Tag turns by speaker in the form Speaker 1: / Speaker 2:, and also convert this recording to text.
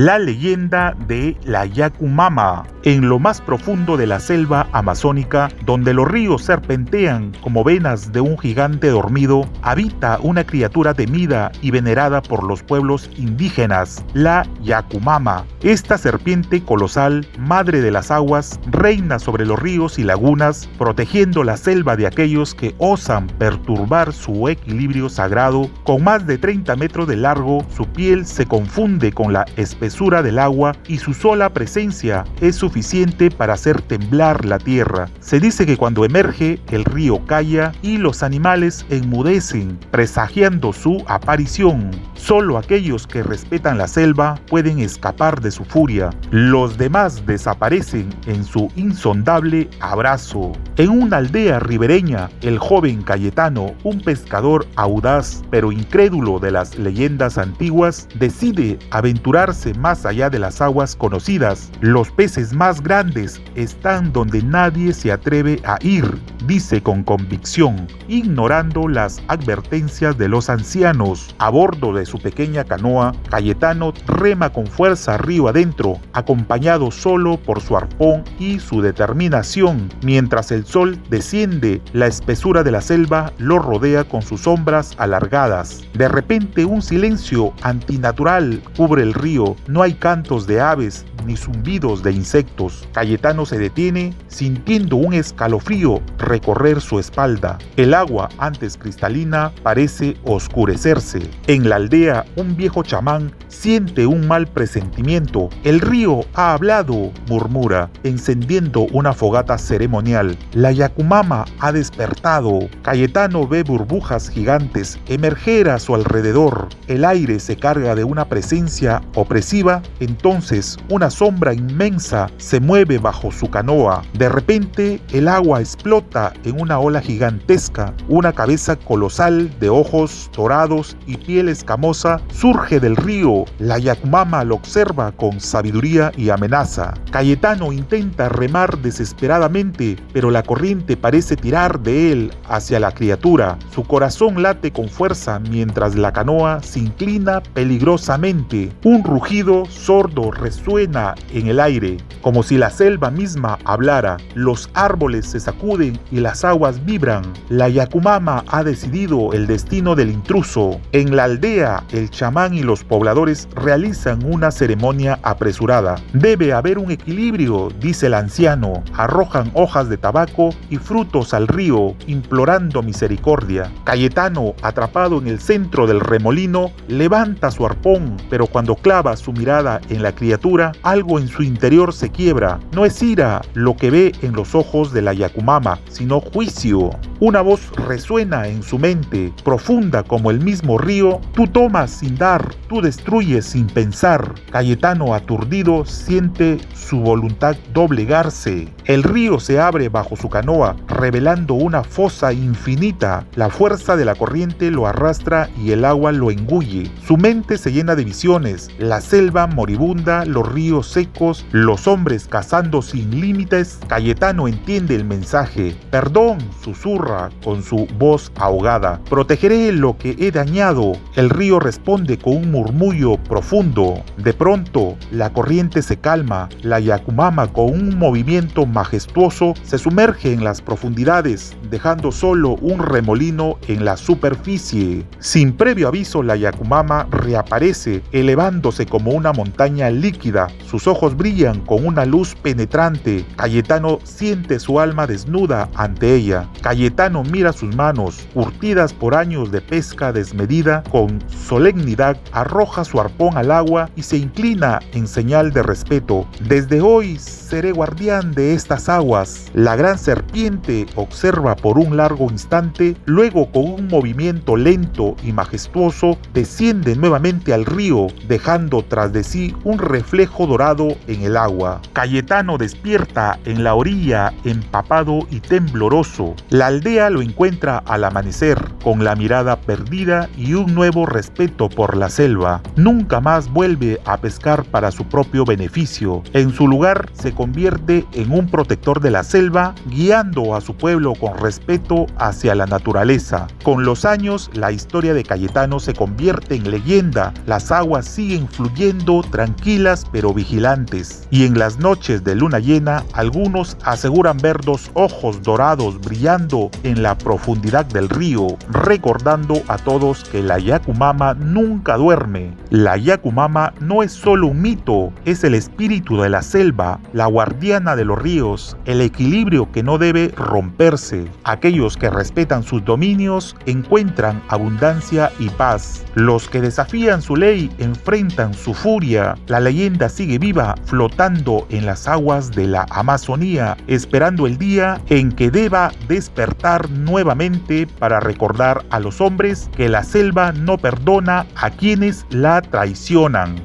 Speaker 1: La leyenda de la Yacumama. En lo más profundo de la selva amazónica, donde los ríos serpentean como venas de un gigante dormido, habita una criatura temida y venerada por los pueblos indígenas, la Yacumama. Esta serpiente colosal, madre de las aguas, reina sobre los ríos y lagunas, protegiendo la selva de aquellos que osan perturbar su equilibrio sagrado. Con más de 30 metros de largo, su piel se confunde con la espesura del agua y su sola presencia es suficiente para hacer temblar la tierra. Se dice que cuando emerge, el río calla y los animales enmudecen, presagiando su aparición. Solo aquellos que respetan la selva pueden escapar de su furia. Los demás desaparecen en su insondable abrazo. En una aldea ribereña, el joven Cayetano, un pescador audaz pero incrédulo de las leyendas antiguas, decide aventurarse más allá de las aguas conocidas. Los peces más grandes están donde nadie se atreve a ir, dice con convicción, ignorando las advertencias de los ancianos. A bordo de su pequeña canoa, Cayetano rema con fuerza río adentro, acompañado solo por su arpón y su determinación. Mientras el sol desciende, la espesura de la selva lo rodea con sus sombras alargadas. De repente, un silencio antinatural cubre el río. No hay cantos de aves ni zumbidos de insectos. Cayetano se detiene, sintiendo un escalofrío recorrer su espalda. El agua, antes cristalina, parece oscurecerse. En la aldea, un viejo chamán siente un mal presentimiento. El río ha hablado, murmura, encendiendo una fogata ceremonial. La Yacumama ha despertado. Cayetano ve burbujas gigantes emerger a su alrededor. El aire se carga de una presencia opresiva. Entonces, una sombra inmensa se mueve bajo su canoa. De repente, el agua explota en una ola gigantesca. Una cabeza colosal de ojos dorados y piel escamosa surge del río. La Yacumama lo observa con sabiduría y amenaza. Cayetano intenta remar desesperadamente, pero la corriente parece tirar de él hacia la criatura. Su corazón late con fuerza mientras la canoa se inclina peligrosamente. Un rugido sordo resuena en el aire, como si la selva misma hablara. Los árboles se sacuden y las aguas vibran. La Yacumama ha decidido el destino del intruso. En la aldea, el chamán y los pobladores realizan una ceremonia apresurada. Debe haber un equilibrio, dice el anciano. Arrojan hojas de tabaco y frutos al río, implorando misericordia. Cayetano, atrapado en el centro del remolino, levanta su arpón, pero cuando clava su mirada en la criatura, algo en su interior se quiebra. No es ira lo que ve en los ojos de la Yacumama, sino juicio. Una voz resuena en su mente, profunda como el mismo río. Tú tomas sin dar, tú destruyes sin pensar. Cayetano, aturdido, siente su voluntad doblegarse. El río se abre bajo su canoa, revelando una fosa infinita. La fuerza de la corriente lo arrastra y el agua lo engulle. Su mente se llena de visiones: la selva moribunda, los ríos secos, los hombres cazando sin límites. Cayetano entiende el mensaje. Perdón, susurra con su voz ahogada. Protegeré lo que he dañado. El río responde con un murmullo profundo. De pronto, la corriente se calma. La Yacumama, con un movimiento majestuoso, se sumerge en las profundidades, dejando solo un remolino en la superficie. Sin previo aviso, la Yacumama reaparece, elevándose como una montaña líquida. Sus ojos brillan con una luz penetrante. Cayetano siente su alma desnuda ante ella. Cayetano mira sus manos, curtidas por años de pesca desmedida. Con solemnidad arroja su arpón al agua y se inclina en señal de respeto. Desde hoy seré guardián de estas aguas. La gran serpiente observa por un largo instante, luego con un movimiento lento y majestuoso desciende nuevamente al río, dejando tras de sí un reflejo dorado dorado en el agua. Cayetano despierta en la orilla, empapado y tembloroso. La aldea lo encuentra al amanecer, con la mirada perdida y un nuevo respeto por la selva. Nunca más vuelve a pescar para su propio beneficio. En su lugar se convierte en un protector de la selva, guiando a su pueblo con respeto hacia la naturaleza. Con los años, la historia de Cayetano se convierte en leyenda. Las aguas siguen fluyendo tranquilas pero vigilantes. Y en las noches de luna llena, algunos aseguran ver dos ojos dorados brillando en la profundidad del río, recordando a todos que la Yakumama nunca duerme. La Yakumama no es solo un mito, es el espíritu de la selva, la guardiana de los ríos, el equilibrio que no debe romperse. Aquellos que respetan sus dominios encuentran abundancia y paz. Los que desafían su ley enfrentan su furia. La leyenda sigue viva, flotando en las aguas de la Amazonía, esperando el día en que deba despertar nuevamente para recordar a los hombres que la selva no perdona a quienes la traicionan.